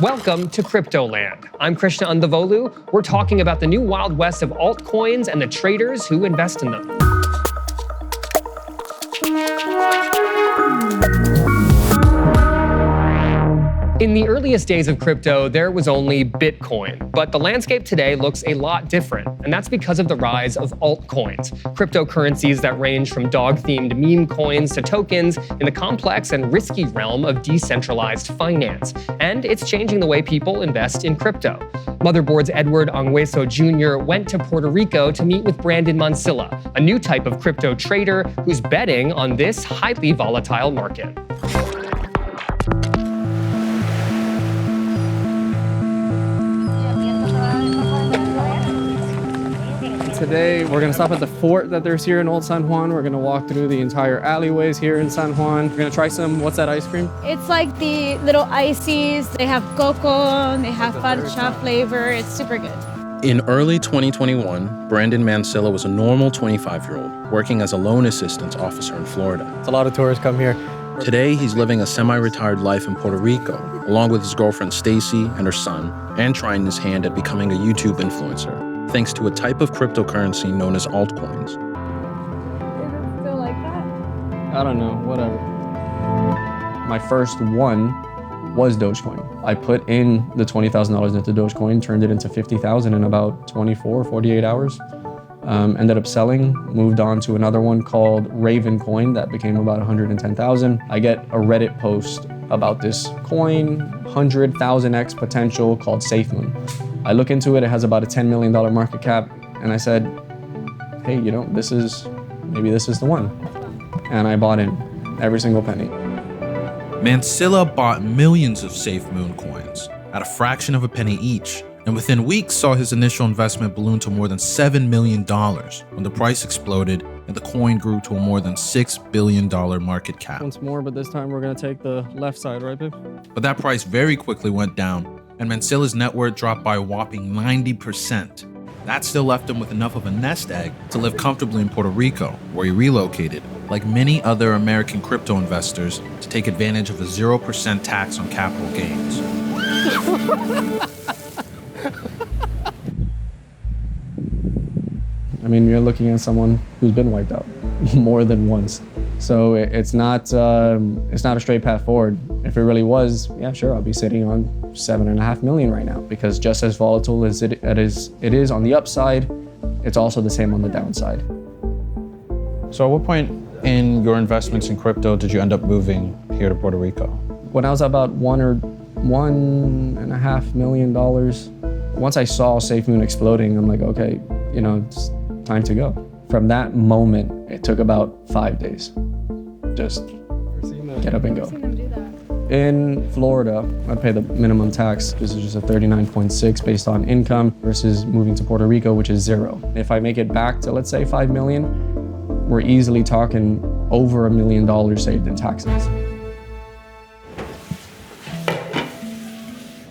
Welcome to Cryptoland. I'm Krishna Andavolu. We're talking about the new Wild West of altcoins and the traders who invest in them. In the earliest days of crypto, there was only Bitcoin, but the landscape today looks a lot different, and that's because of the rise of altcoins, cryptocurrencies that range from dog-themed meme coins to tokens in the complex and risky realm of decentralized finance. And it's changing the way people invest in crypto. Motherboard's Edward Ongweso Jr. went to Puerto Rico to meet with Brandon Mansilla, a new type of crypto trader who's betting on this highly volatile market. Today, we're gonna stop at the fort that there's here in Old San Juan. We're gonna walk through the entire alleyways here in San Juan. We're gonna try some, what's that ice cream? It's like the little ices. They have cocoa, they have parcha flavor. It's super good. In early 2021, Brandon Mansilla was a normal 25-year-old working as a loan assistance officer in Florida. A lot of tourists come here. Today, he's living a semi-retired life in Puerto Rico, along with his girlfriend Stacy and her son, and trying his hand at becoming a YouTube influencer, thanks to a type of cryptocurrency known as altcoins. Is it still like that? I don't know, whatever. My first one was Dogecoin. I put in the $20,000 into Dogecoin, turned it into $50,000 in about 24, 48 hours. Ended up selling, moved on to another one called Raven Coin that became about 110,000. I get a Reddit post about this coin, 100,000x potential, called SafeMoon. I look into it, it has about a $10 million market cap, and I said, hey, maybe this is the one. And I bought in every single penny. Mansilla bought millions of SafeMoon coins at a fraction of a penny each, and within weeks saw his initial investment balloon to more than $7 million when the price exploded and the coin grew to a more than $6 billion market cap. Once more, but this time we're gonna take the left side, right, babe? But that price very quickly went down, and Mansilla's net worth dropped by a whopping 90%. That still left him with enough of a nest egg to live comfortably in Puerto Rico, where he relocated, like many other American crypto investors, to take advantage of a 0% tax on capital gains. I mean, you're looking at someone who's been wiped out more than once. So it's not a straight path forward. If it really was, yeah, sure, I'll be sitting on 7.5 million right now, because just as volatile as it is on the upside, it's also the same on the downside. So at what point in your investments in crypto did you end up moving here to Puerto Rico? When I was about $1.5 million, once I saw SafeMoon exploding, I'm like, okay, it's time to go. From that moment, it took about 5 days. Just get up and go. In Florida, I'd pay the minimum tax. This is just a 39.6 based on income versus moving to Puerto Rico, which is 0. If I make it back to, let's say, 5 million, we're easily talking over $1 million saved in taxes.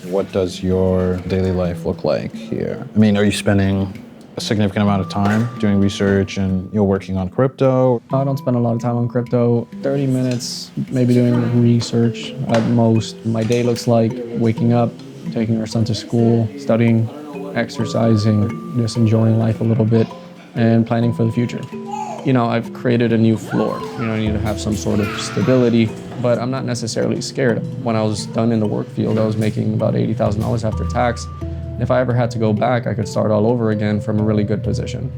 What does your daily life look like here? I mean, are you spending a significant amount of time doing research and you're working on crypto? I don't spend a lot of time on crypto. 30 minutes, maybe doing research at most. My day looks like waking up, taking our son to school, studying, exercising, just enjoying life a little bit, and planning for the future. I've created a new floor. I need to have some sort of stability, but I'm not necessarily scared. When I was done in the work field, I was making about $80,000 after tax. If I ever had to go back, I could start all over again from a really good position.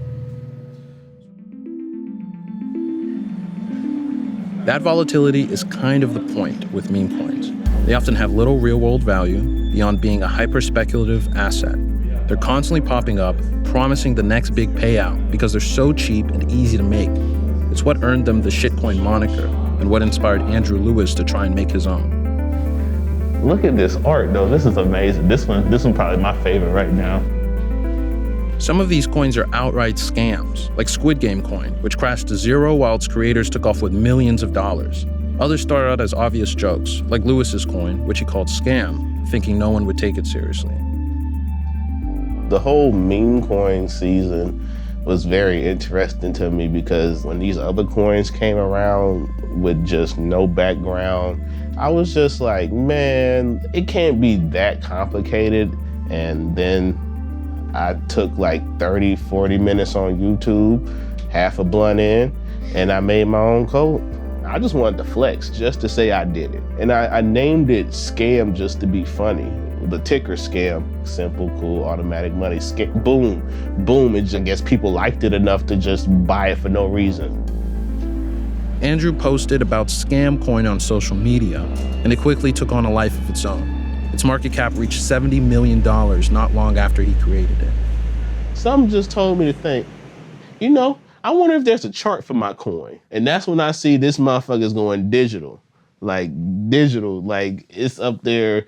That volatility is kind of the point with meme coins. They often have little real-world value beyond being a hyper-speculative asset. They're constantly popping up, promising the next big payout because they're so cheap and easy to make. It's what earned them the shitcoin moniker and what inspired Andrew Lewis to try and make his own. Look at this art, though. This is amazing. This one probably my favorite right now. Some of these coins are outright scams, like Squid Game coin, which crashed to zero while its creators took off with millions of dollars. Others started out as obvious jokes, like Lewis's coin, which he called Scam, thinking no one would take it seriously. The whole meme coin season was very interesting to me because when these other coins came around with just no background, I was just like, man, it can't be that complicated. And then I took like 30, 40 minutes on YouTube, half a blunt in, and I made my own code. I just wanted to flex just to say I did it. And I named it Scam just to be funny. The ticker scam, simple, cool, automatic money, boom, boom. I guess people liked it enough to just buy it for no reason. Andrew posted about Scam Coin on social media, and it quickly took on a life of its own. Its market cap reached $70 million not long after he created it. Something just told me to think, you know, I wonder if there's a chart for my coin. And that's when I see this motherfucker's going digital. Like it's up there,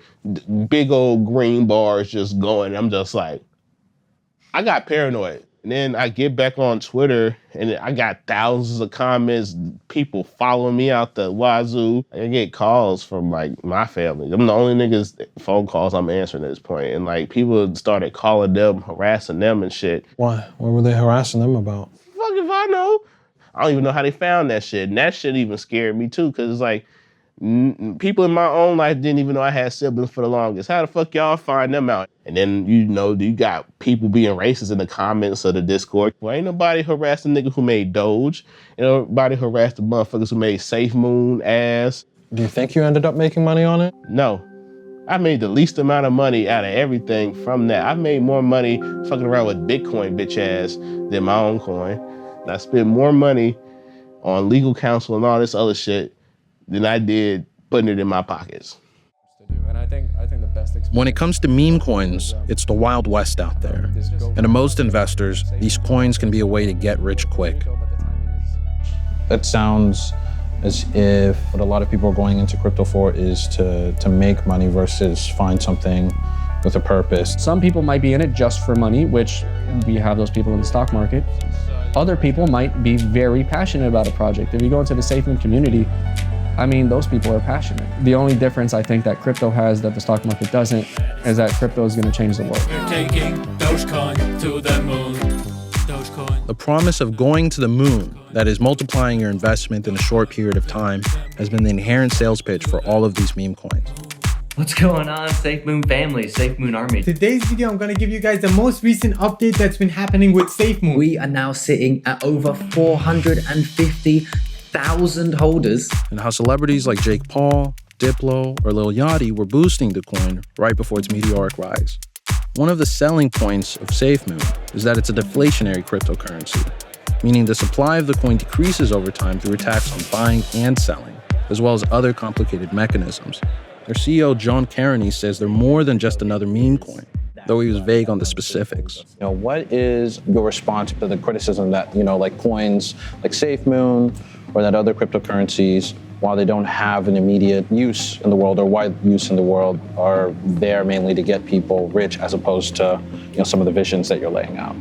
big old green bars just going. I'm just like, I got paranoid. And then I get back on Twitter and I got thousands of comments, people following me out the wazoo. I get calls from like my family. I'm the only niggas phone calls I'm answering at this point. And like people started calling them, harassing them and shit. Why? What were they harassing them about? Fuck if I know. I don't even know how they found that shit. And that shit even scared me too, cause it's like, people in my own life didn't even know I had siblings for the longest. How the fuck y'all find them out? And then, you know, you got people being racist in the comments of the Discord. Well, ain't nobody harassed the nigga who made Doge. Ain't nobody harassed the motherfuckers who made Safe Moon ass. Do you think you ended up making money on it? No. I made the least amount of money out of everything from that. I made more money fucking around with Bitcoin bitch ass than my own coin. And I spent more money on legal counsel and all this other shit than I did putting it in my pockets. And I think the best experience. When it comes to meme coins, it's the Wild West out there. And to most investors, these coins can be a way to get rich quick. That sounds as if what a lot of people are going into crypto for is to make money versus find something with a purpose. Some people might be in it just for money, which we have those people in the stock market. Other people might be very passionate about a project. If you go into the SafeMoon community, I mean, those people are passionate. The only difference I think that crypto has that the stock market doesn't is that crypto is going to change the world. We're taking Dogecoin to the moon. Dogecoin. The promise of going to the moon, that is multiplying your investment in a short period of time, has been the inherent sales pitch for all of these meme coins. What's going on, SafeMoon family, SafeMoon army? Today's video, I'm gonna give you guys the most recent update that's been happening with SafeMoon. We are now sitting at over 450,000 holders. And how celebrities like Jake Paul, Diplo, or Lil Yachty were boosting the coin right before its meteoric rise. One of the selling points of SafeMoon is that it's a deflationary cryptocurrency, meaning the supply of the coin decreases over time through attacks on buying and selling, as well as other complicated mechanisms. Their CEO, John Carney, says they're more than just another meme coin, though he was vague on the specifics. You know, what is your response to the criticism that, like coins like SafeMoon or that other cryptocurrencies, while they don't have an immediate use in the world or wide use in the world, are there mainly to get people rich as opposed to, some of the visions that you're laying out?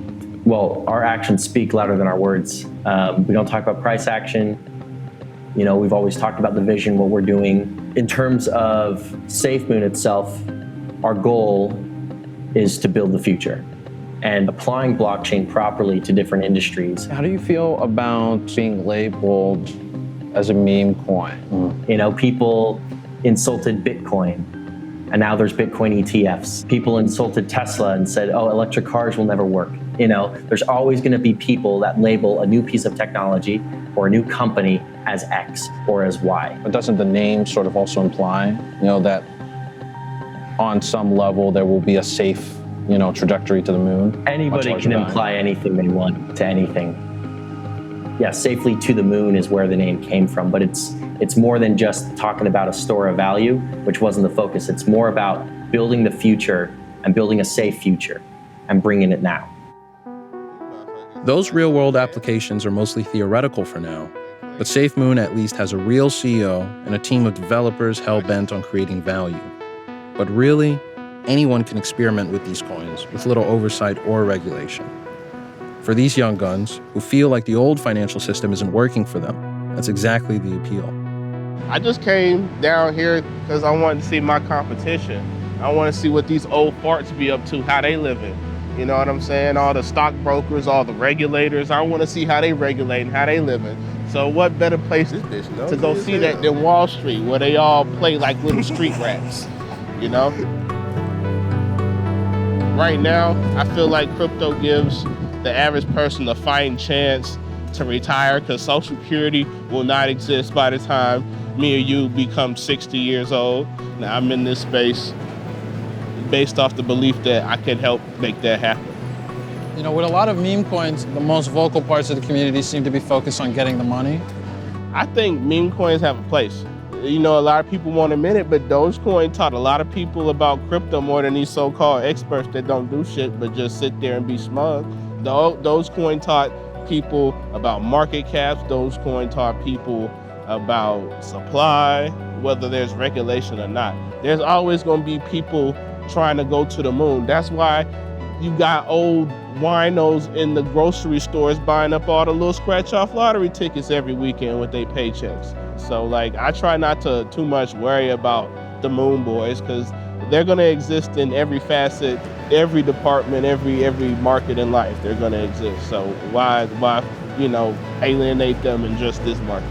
Well, our actions speak louder than our words. We don't talk about price action. We've always talked about the vision, what we're doing. In terms of SafeMoon itself, our goal is to build the future and applying blockchain properly to different industries. How do you feel about being labeled as a meme coin? People insulted Bitcoin, and now there's Bitcoin ETFs. People insulted Tesla and said, oh, electric cars will never work. There's always gonna be people that label a new piece of technology or a new company as X or as Y. But doesn't the name sort of also imply, that on some level there will be a safe, trajectory to the moon? Anybody can imply anything they want to anything. Yeah, safely to the moon is where the name came from, but it's more than just talking about a store of value, which wasn't the focus. It's more about building the future and building a safe future and bringing it now. Those real-world applications are mostly theoretical for now, but SafeMoon at least has a real CEO and a team of developers hell-bent on creating value. But really, anyone can experiment with these coins with little oversight or regulation. For these young guns who feel like the old financial system isn't working for them, that's exactly the appeal. I just came down here because I wanted to see my competition. I want to see what these old farts be up to, how they living. You know what I'm saying? All the stockbrokers, all the regulators. I want to see how they regulate and how they living. So what better place is this to go see that than Wall Street, where they all play like little street rats, you know? Right now, I feel like crypto gives the average person a fighting chance to retire, because Social Security will not exist by the time me or you become 60 years old. Now, I'm in this space based off the belief that I can help make that happen. You know, with a lot of meme coins, the most vocal parts of the community seem to be focused on getting the money. I think meme coins have a place. You know, a lot of people won't admit it, but Dogecoin taught a lot of people about crypto more than these so-called experts that don't do shit but just sit there and be smug. Dogecoin taught people about market caps. Dogecoin taught people about supply, whether there's regulation or not. There's always going to be people trying to go to the moon. That's why you got old winos in the grocery stores buying up all the little scratch-off lottery tickets every weekend with their paychecks. So like, I try not to too much worry about the moon boys, because they're going to exist in every facet, every department, every market in life. They're going to exist. So why alienate them in just this market?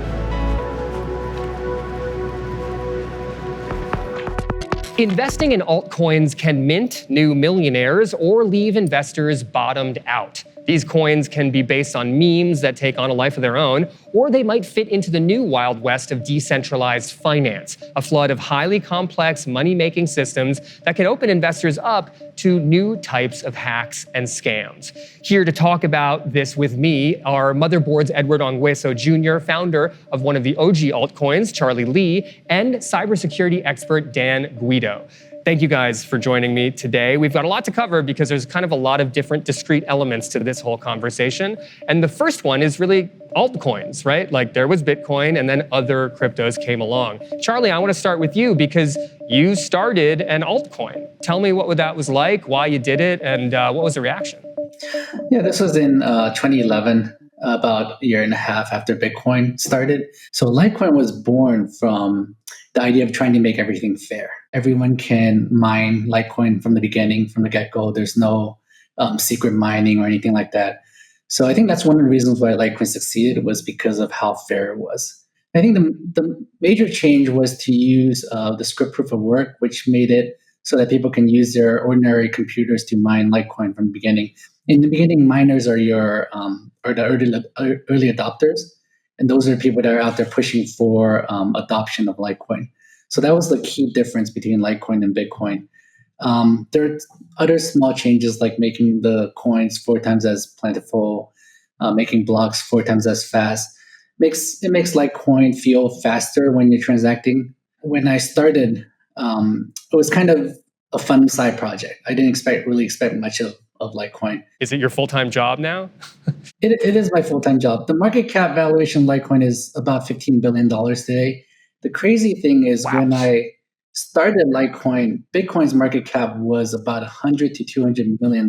Investing in altcoins can mint new millionaires or leave investors bottomed out. These coins can be based on memes that take on a life of their own, or they might fit into the new Wild West of decentralized finance, a flood of highly complex money-making systems that can open investors up to new types of hacks and scams. Here to talk about this with me are Motherboard's Edward Ongweso Jr., founder of one of the OG altcoins, Charlie Lee, and cybersecurity expert Dan Guido. Thank you guys for joining me today. We've got a lot to cover because there's kind of a lot of different discrete elements to this whole conversation. And the first one is really altcoins, right? Like there was Bitcoin and then other cryptos came along. Charlie, I want to start with you because you started an altcoin. Tell me what that was like, why you did it, and what was the reaction? Yeah, this was in 2011, about a year and a half after Bitcoin started. So Litecoin was born from the idea of trying to make everything fair. Everyone can mine Litecoin from the beginning, from the get-go. There's no secret mining or anything like that. So I think that's one of the reasons why Litecoin succeeded, was because of how fair it was. I think the major change was to use the script proof of work, which made it so that people can use their ordinary computers to mine Litecoin from the beginning. In the beginning, miners are the early adopters. And those are the people that are out there pushing for adoption of Litecoin. So that was the key difference between Litecoin and Bitcoin. There are other small changes, like making the coins 4 times as plentiful, making blocks 4 times as fast. It makes Litecoin feel faster when you're transacting. When I started, it was kind of a fun side project. I didn't really expect much of Litecoin. Is it your full-time job now? It is my full-time job. The market cap valuation of Litecoin is about $15 billion today. The crazy thing is, when I started Litecoin, Bitcoin's market cap was about $100 to $200 million.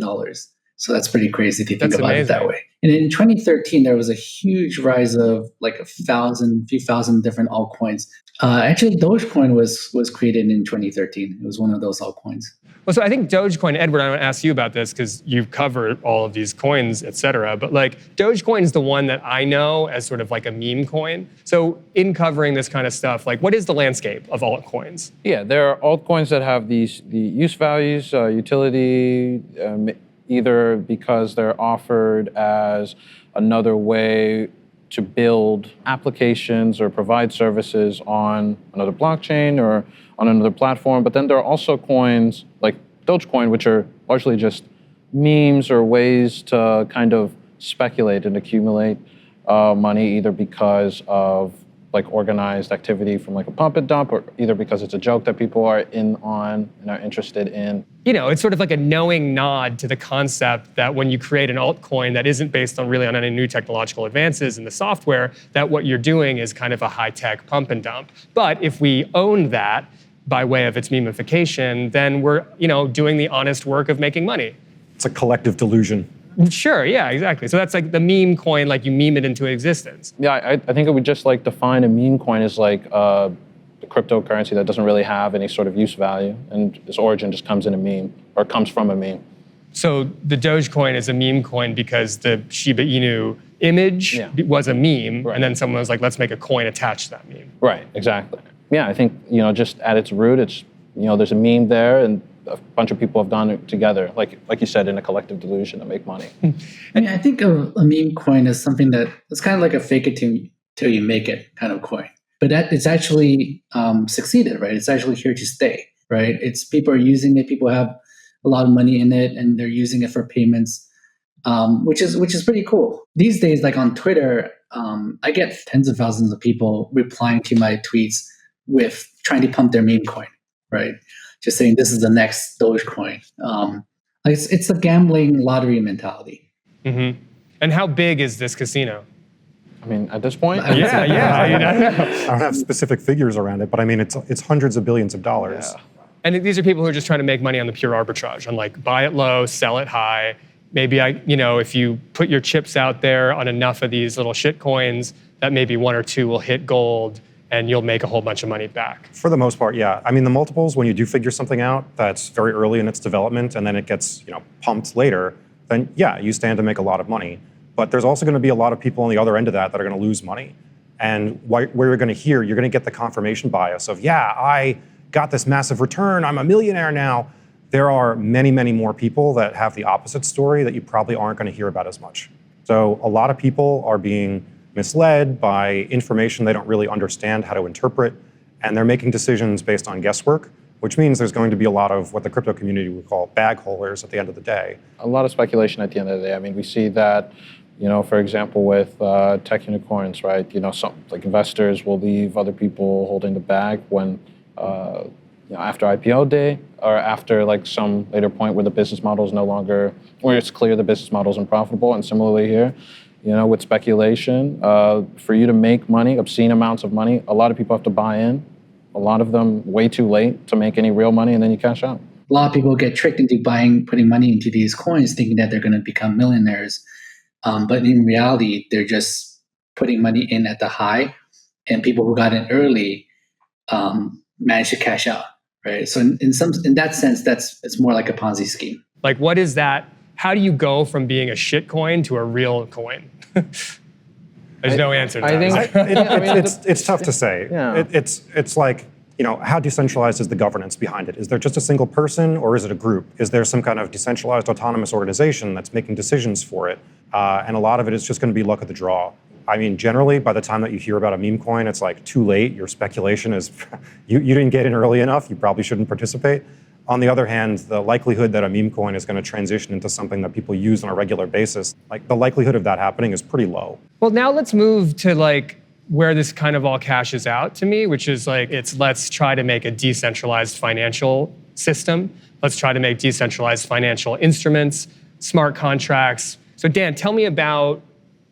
So that's pretty crazy if you think about it that way. And in 2013, there was a huge rise of like a few thousand different altcoins. Actually, Dogecoin was created in 2013. It was one of those altcoins. Well, so I think Dogecoin, Edward, I want to ask you about this because you've covered all of these coins, et cetera. But like Dogecoin is the one that I know as sort of like a meme coin. So in covering this kind of stuff, like what is the landscape of altcoins? Yeah, there are altcoins that have the use values, utility, either because they're offered as another way to build applications or provide services on another blockchain or on another platform. But then there are also coins like Dogecoin, which are largely just memes or ways to kind of speculate and accumulate money, either because of like organized activity from like a pump and dump, or either because it's a joke that people are in on and are interested in. You know, it's sort of like a knowing nod to the concept that when you create an altcoin that isn't based on any new technological advances in the software, that what you're doing is kind of a high-tech pump and dump. But if we own that by way of its memification, then we're, doing the honest work of making money. It's a collective delusion. Sure, yeah, exactly. So that's like the meme coin, like you meme it into existence. Yeah, I think it would just like define a meme coin as like the cryptocurrency that doesn't really have any sort of use value, and its origin just comes in a meme, or comes from a meme. So the Dogecoin is a meme coin because the Shiba Inu image was a meme, and then someone was like, let's make a coin attached to that meme. Right, exactly. Yeah, I think, just at its root, it's, there's a meme there, and a bunch of people have done it together, like you said, in a collective delusion to make money. I think of a meme coin as something that it's kind of like a fake it till you make it kind of coin. But it's actually succeeded, right? It's actually here to stay, right? It's people are using it. People have a lot of money in it, and they're using it for payments, which is pretty cool. These days, like on Twitter, I get tens of thousands of people replying to my tweets with trying to pump their meme coin, right? Just saying this is the next Dogecoin. It's a gambling lottery mentality. Mm-hmm. And how big is this casino? I mean, at this point? I don't have specific figures around it, but I mean, it's hundreds of billions of dollars. Yeah. And these are people who are just trying to make money on the pure arbitrage, on like buy it low, sell it high. Maybe if you put your chips out there on enough of these little shit coins, that maybe one or two will hit gold and you'll make a whole bunch of money back. For the most part, yeah. I mean, the multiples, when you do figure something out that's very early in its development and then it gets pumped later, then yeah, you stand to make a lot of money. But there's also going to be a lot of people on the other end of that are going to lose money. And where you're going to get the confirmation bias of, yeah, I got this massive return, I'm a millionaire now. There are many, many more people that have the opposite story that you probably aren't going to hear about as much. So a lot of people are being misled by information they don't really understand how to interpret, and they're making decisions based on guesswork, which means there's going to be a lot of what the crypto community would call bag holders at the end of the day. A lot of speculation at the end of the day. I mean, we see that, for example, with tech unicorns, right? Some like investors will leave other people holding the bag when, after IPO day or after like some later point where the business model is no longer, where it's clear the business model is unprofitable. And similarly here, with speculation, for you to make money, obscene amounts of money, a lot of people have to buy in. A lot of them way too late to make any real money, and then you cash out. A lot of people get tricked into putting money into these coins, thinking that they're going to become millionaires. But in reality, they're just putting money in at the high, and people who got in early managed to cash out, right? So in that sense, it's more like a Ponzi scheme. Like, what is that? How do you go from being a shit coin to a real coin? There's no answer to that. It's tough to say. Yeah. It's like, how decentralized is the governance behind it? Is there just a single person or is it a group? Is there some kind of decentralized autonomous organization that's making decisions for it? And a lot of it is just going to be luck of the draw. I mean, generally, by the time that you hear about a meme coin, it's like too late. Your speculation is, you didn't get in early enough. You probably shouldn't participate. On the other hand, the likelihood that a meme coin is going to transition into something that people use on a regular basis, like the likelihood of that happening is pretty low. Well, now let's move to like where this kind of all cashes out to me, which is like, let's try to make a decentralized financial system. Let's try to make decentralized financial instruments, smart contracts. So Dan, tell me about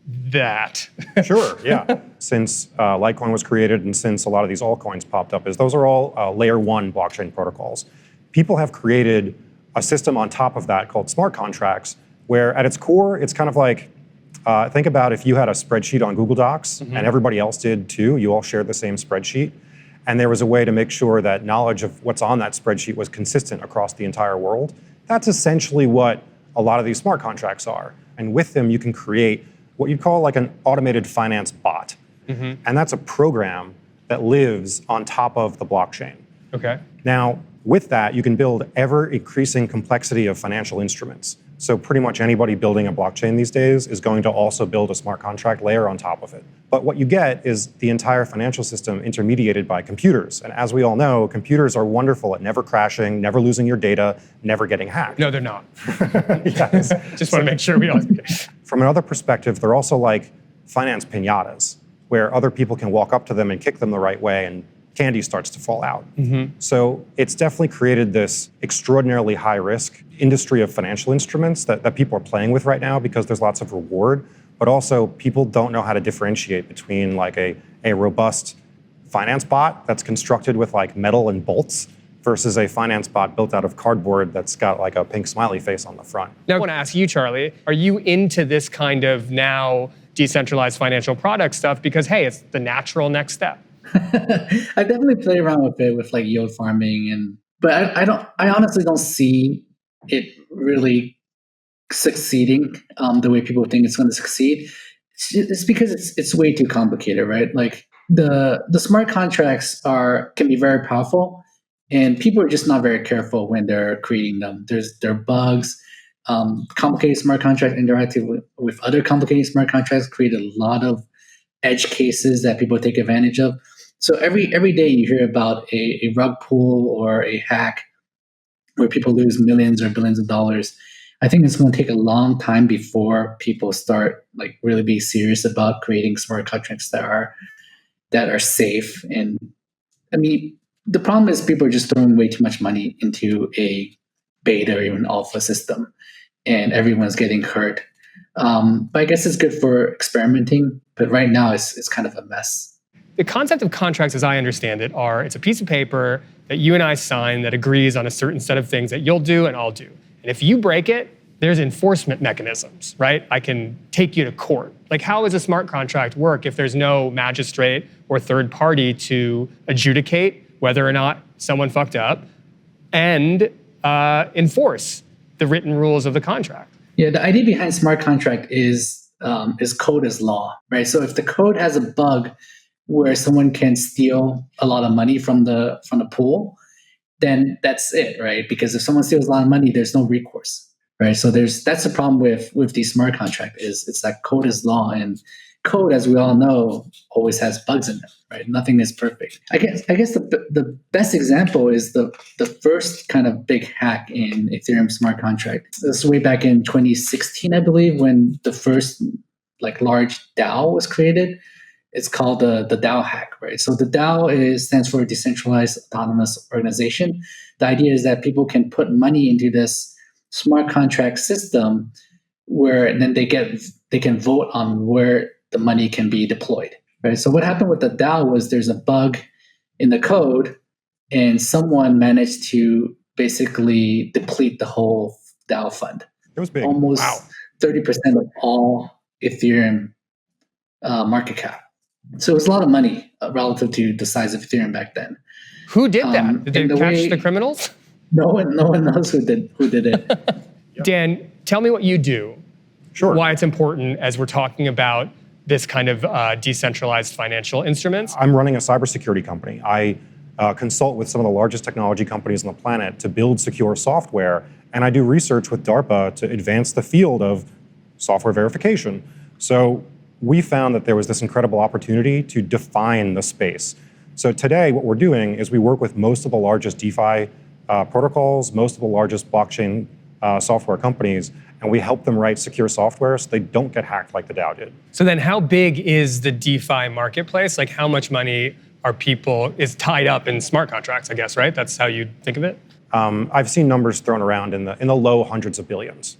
that. Sure, yeah. Since Litecoin was created and since a lot of these altcoins popped up, those are all layer one blockchain protocols. People have created a system on top of that called smart contracts, where at its core, it's kind of like, think about if you had a spreadsheet on Google Docs and everybody else did too, you all shared the same spreadsheet, and there was a way to make sure that knowledge of what's on that spreadsheet was consistent across the entire world. That's essentially what a lot of these smart contracts are. And with them, you can create what you'd call like an automated finance bot. And that's a program that lives on top of the blockchain. Okay. Now, with that, you can build ever-increasing complexity of financial instruments. So pretty much anybody building a blockchain these days is going to also build a smart contract layer on top of it. But what you get is the entire financial system intermediated by computers. And as we all know, computers are wonderful at never crashing, never losing your data, never getting hacked. No, they're not. Yes. Just want to make sure we all... From another perspective, they're also like finance piñatas, where other people can walk up to them and kick them the right way and candy starts to fall out. So it's definitely created this extraordinarily high risk industry of financial instruments that people are playing with right now because there's lots of reward, but also people don't know how to differentiate between like a robust finance bot that's constructed with like metal and bolts versus a finance bot built out of cardboard that's got like a pink smiley face on the front. Now I want to ask you, Charlie, are you into this kind of now decentralized financial product stuff? Because hey, it's the natural next step. I definitely play around with it with like yield farming but I honestly don't see it really succeeding the way people think it's going to succeed. It's because it's way too complicated, right? Like the smart contracts can be very powerful, and people are just not very careful when they're creating them. There are bugs. Complicated smart contract interacting with other complicated smart contracts create a lot of edge cases that people take advantage of. So every day you hear about a rug pull or a hack where people lose millions or billions of dollars. I think it's going to take a long time before people start like really be serious about creating smart contracts that are safe. And I mean, the problem is people are just throwing way too much money into a beta or even alpha system, and everyone's getting hurt. But I guess it's good for experimenting. But right now, it's kind of a mess. The concept of contracts, as I understand it, it's a piece of paper that you and I sign that agrees on a certain set of things that you'll do and I'll do. And if you break it, there's enforcement mechanisms, right? I can take you to court. Like, how does a smart contract work if there's no magistrate or third party to adjudicate whether or not someone fucked up and enforce the written rules of the contract? Yeah, the idea behind smart contract is code as law, right? So if the code has a bug where someone can steal a lot of money from the pool, then that's it, right? Because if someone steals a lot of money, there's no recourse, right? So that's the problem with the smart contract is it's that code is law, and code, as we all know, always has bugs in it, right? Nothing is perfect. I guess the best example is the first kind of big hack in Ethereum smart contract. This was way back in 2016, I believe, when the first like large DAO was created. It's called the DAO hack, right? So the DAO stands for Decentralized Autonomous Organization. The idea is that people can put money into this smart contract system where then they can vote on where the money can be deployed, right? So what happened with the DAO was there's a bug in the code, and someone managed to basically deplete the whole DAO fund. It was big. Almost 30% of all Ethereum market cap. So it was a lot of money relative to the size of Ethereum back then. Who did that? Did they catch the criminals? No one knows who did it. Dan, tell me what you do. Sure. Why it's important as we're talking about this kind of decentralized financial instruments. I'm running a cybersecurity company. I consult with some of the largest technology companies on the planet to build secure software, and I do research with DARPA to advance the field of software verification. So we found that there was this incredible opportunity to define the space. So today, what we're doing is we work with most of the largest DeFi protocols, most of the largest blockchain software companies, and we help them write secure software so they don't get hacked like the DAO did. So then how big is the DeFi marketplace? Like, how much money is tied up in smart contracts, I guess, right? That's how you think of it? I've seen numbers thrown around in the low hundreds of billions.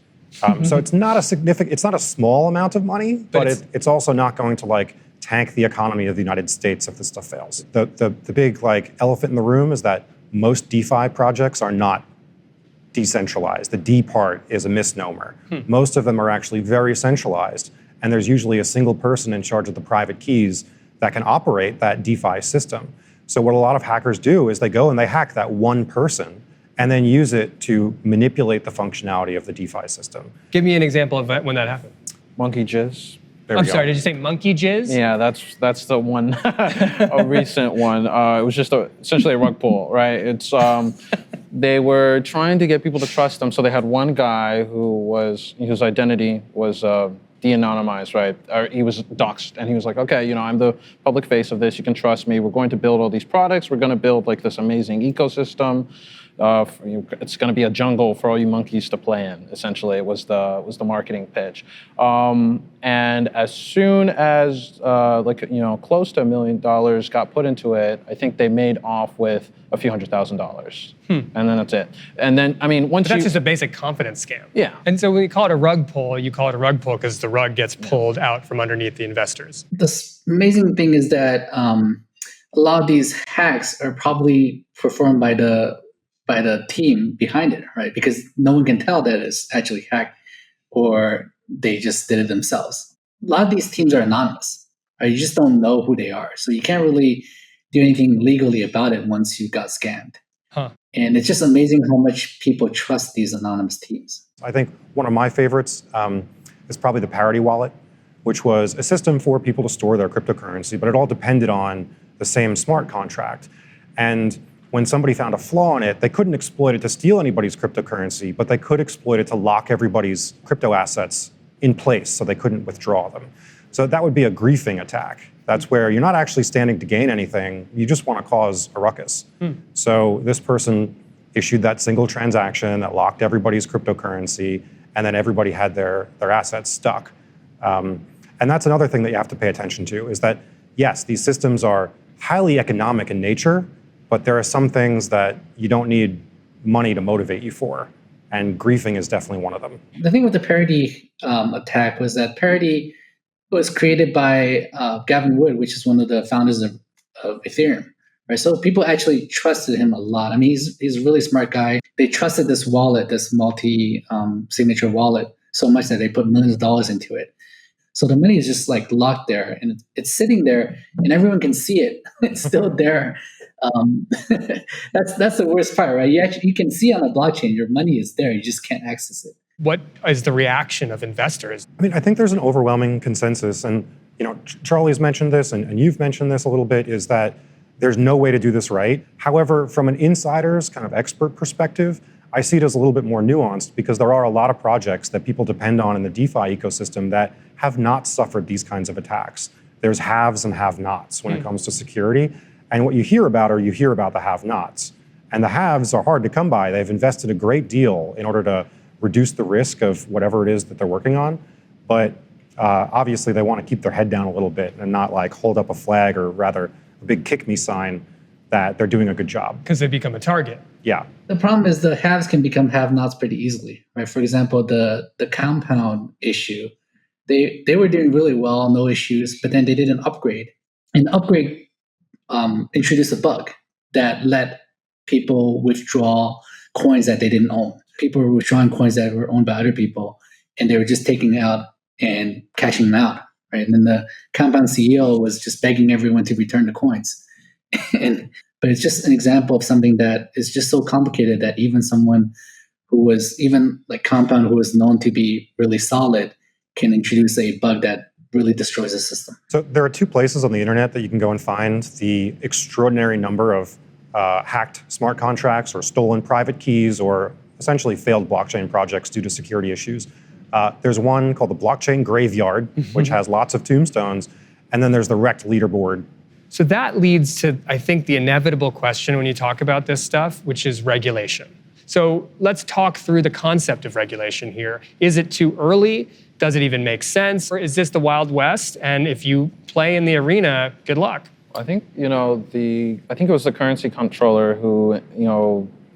So it's not a small amount of money, but it's also not going to like tank the economy of the United States if this stuff fails. The big like elephant in the room is that most DeFi projects are not decentralized. The D part is a misnomer. Most of them are actually very centralized, and there's usually a single person in charge of the private keys that can operate that DeFi system. So what a lot of hackers do is they go and they hack that one person and then use it to manipulate the functionality of the DeFi system. Give me an example of when that happened. Monkey jizz. I'm sorry, did you say monkey jizz? Yeah, that's the one, a recent one. It was just essentially a rug pull, right? It's they were trying to get people to trust them, so they had one guy whose identity was de-anonymized, right? He was doxxed, and he was like, okay, I'm the public face of this. You can trust me. We're going to build all these products. We're going to build like this amazing ecosystem. It's going to be a jungle for all you monkeys to play in. Essentially, it was the marketing pitch. And as soon as close to $1 million got put into it, I think they made off with a few $100,000, and then that's it. And then that's just a basic confidence scam. Yeah. And so when you call it a rug pull, you call it a rug pull because the rug gets pulled out from underneath the investors. The amazing thing is that a lot of these hacks are probably performed by the team behind it, right? Because no one can tell that it's actually hacked or they just did it themselves. A lot of these teams are anonymous, right? You just don't know who they are. So you can't really do anything legally about it once you got scammed. Huh. And it's just amazing how much people trust these anonymous teams. I think one of my favorites is probably the Parity Wallet, which was a system for people to store their cryptocurrency, but it all depended on the same smart contract. And when somebody found a flaw in it, they couldn't exploit it to steal anybody's cryptocurrency, but they could exploit it to lock everybody's crypto assets in place so they couldn't withdraw them. So that would be a griefing attack. That's where you're not actually standing to gain anything, you just want to cause a ruckus. So this person issued that single transaction that locked everybody's cryptocurrency, and then everybody had their assets stuck. And that's another thing that you have to pay attention to, is that, yes, these systems are highly economic in nature, but there are some things that you don't need money to motivate you for. And griefing is definitely one of them. The thing with the Parity attack was that Parity was created by Gavin Wood, which is one of the founders of Ethereum. Right? So people actually trusted him a lot. I mean, he's a really smart guy. They trusted this wallet, this multi-signature wallet, so much that they put millions of dollars into it. So the money is just like locked there, and it's sitting there, and everyone can see it. It's still there. That's the worst part, right? You can see on the blockchain your money is there. You just can't access it. What is the reaction of investors? I mean, I think there's an overwhelming consensus, and Charlie's mentioned this, and you've mentioned this a little bit, is that there's no way to do this right. However, from an insider's kind of expert perspective, I see it as a little bit more nuanced, because there are a lot of projects that people depend on in the DeFi ecosystem that have not suffered these kinds of attacks. There's haves and have-nots when it comes to security. And what you hear about the have-nots. And the haves are hard to come by. They've invested a great deal in order to reduce the risk of whatever it is that they're working on. But obviously they want to keep their head down a little bit and not like hold up a flag, or rather a big kick me sign that they're doing a good job. Because they become a target. Yeah. The problem is the haves can become have-nots pretty easily, right? For example, the compound issue, they were doing really well, no issues, but then they did an upgrade. And the upgrade introduced a bug that let people withdraw coins that they didn't own. People were withdrawing coins that were owned by other people, and they were just taking it out and cashing them out, right? And then the compound CEO was just begging everyone to return the coins. But it's just an example of something that is just so complicated that even someone who was, even like Compound, who was known to be really solid, can introduce a bug that really destroys the system. So there are two places on the internet that you can go and find the extraordinary number of hacked smart contracts or stolen private keys or essentially failed blockchain projects due to security issues. There's one called the Blockchain Graveyard, which has lots of tombstones. And then there's the wrecked leaderboard. So that leads to, I think, the inevitable question when you talk about this stuff, which is regulation. So let's talk through the concept of regulation here. Is it too early? Does it even make sense? Or is this the Wild West? And if you play in the arena, good luck. I think, I think it was the currency controller who,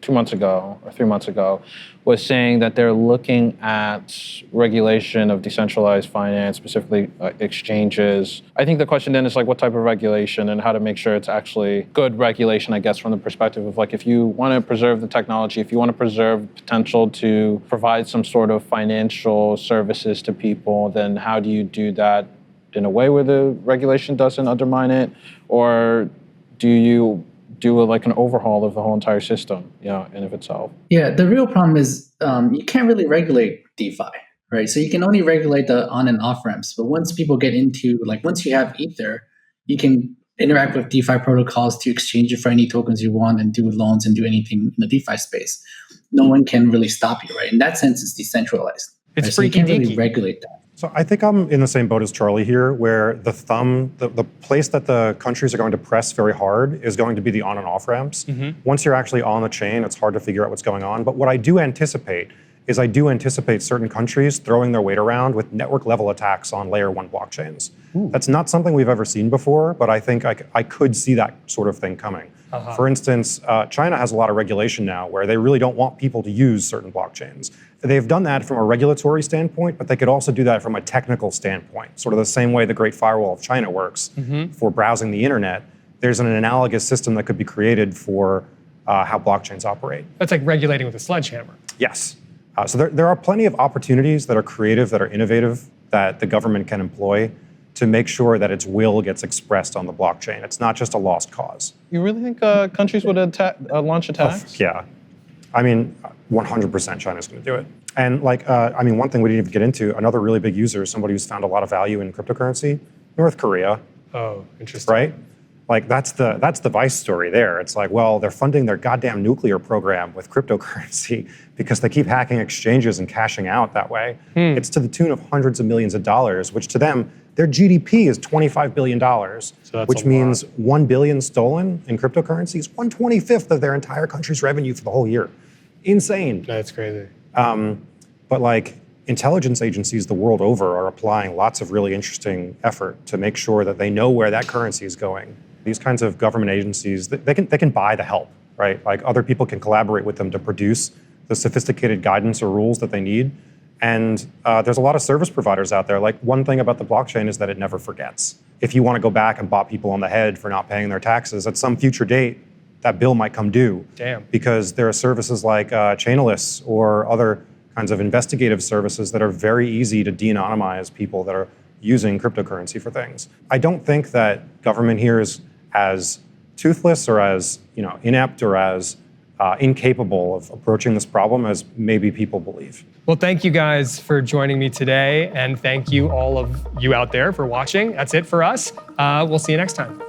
2 months ago or 3 months ago was saying that they're looking at regulation of decentralized finance, specifically exchanges. I think the question then is like what type of regulation and how to make sure it's actually good regulation, I guess, from the perspective of like if you want to preserve the technology, if you want to preserve potential to provide some sort of financial services to people, then how do you do that in a way where the regulation doesn't undermine it? Or do you do like an overhaul of the whole entire system, in of itself? Yeah, the real problem is you can't really regulate DeFi, right? So you can only regulate the on and off ramps. But once people get into, once you have Ether, you can interact with DeFi protocols to exchange it for any tokens you want and do loans and do anything in the DeFi space. No one can really stop you, right? In that sense, it's decentralized. It's right? So you can't really regulate that. So I think I'm in the same boat as Charlie here, where the place that the countries are going to press very hard is going to be the on and off ramps. Mm-hmm. Once you're actually on the chain, it's hard to figure out what's going on. But what I do anticipate is certain countries throwing their weight around with network level attacks on layer 1 blockchains. Ooh. That's not something we've ever seen before, but I think I could see that sort of thing coming. Uh-huh. For instance, China has a lot of regulation now where they really don't want people to use certain blockchains. They've done that from a regulatory standpoint, but they could also do that from a technical standpoint, sort of the same way the Great Firewall of China works for browsing the internet. There's an analogous system that could be created for how blockchains operate. That's like regulating with a sledgehammer. Yes. So there are plenty of opportunities that are creative, that are innovative, that the government can employ to make sure that its will gets expressed on the blockchain. It's not just a lost cause. You really think countries would launch attacks? Yeah. I mean, 100% China's going to do it. And like, one thing we didn't even get into, another really big user is somebody who's found a lot of value in cryptocurrency, North Korea. Oh, interesting. Right? Like that's the Vice story there. It's like, well, they're funding their goddamn nuclear program with cryptocurrency because they keep hacking exchanges and cashing out that way. It's to the tune of hundreds of millions of dollars, which to them, their GDP is $25 billion, which means 1 billion stolen in cryptocurrency is 1/25 of their entire country's revenue for the whole year. Insane. That's crazy. But like intelligence agencies the world over are applying lots of really interesting effort to make sure that they know where that currency is going. These kinds of government agencies, they can buy the help, right? Like other people can collaborate with them to produce the sophisticated guidance or rules that they need. And there's a lot of service providers out there. Like one thing about the blockchain is that it never forgets. If you want to go back and bop people on the head for not paying their taxes, at some future date, that bill might come due. Damn. Because there are services like Chainalysis or other kinds of investigative services that are very easy to de-anonymize people that are using cryptocurrency for things. I don't think that government here is as toothless or as inept or as incapable of approaching this problem as maybe people believe. Well, thank you guys for joining me today, and thank you all of you out there for watching. That's it for us. We'll see you next time.